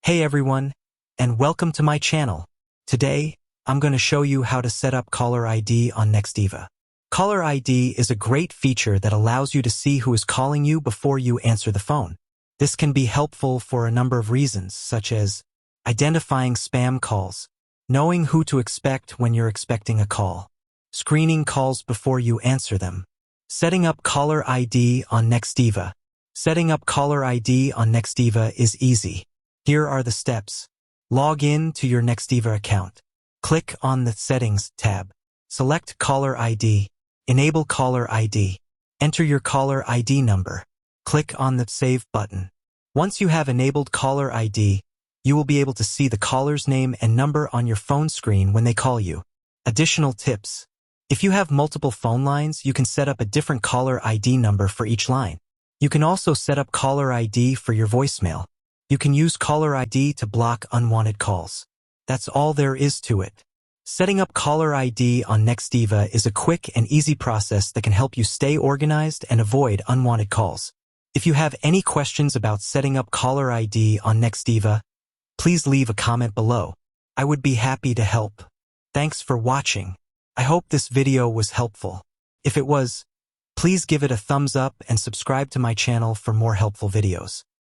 Hey everyone, and welcome to my channel. Today, I'm going to show you how to set up caller ID on Nextiva. Caller ID is a great feature that allows you to see who is calling you before you answer the phone. This can be helpful for a number of reasons, such as identifying spam calls, knowing who to expect when you're expecting a call, screening calls before you answer them, setting up caller ID on Nextiva. Setting up caller ID on Nextiva is easy. Here are the steps. Log in to your Nextiva account. Click on the Settings tab. Select Caller ID. Enable Caller ID. Enter your caller ID number. Click on the Save button. Once you have enabled caller ID, you will be able to see the caller's name and number on your phone screen when they call you. Additional tips. If you have multiple phone lines, you can set up a different caller ID number for each line. You can also set up caller ID for your voicemail. You can use caller ID to block unwanted calls. That's all there is to it. Setting up caller ID on Nextiva is a quick and easy process that can help you stay organized and avoid unwanted calls. If you have any questions about setting up caller ID on Nextiva, please leave a comment below. I would be happy to help. Thanks for watching. I hope this video was helpful. If it was, please give it a thumbs up and subscribe to my channel for more helpful videos.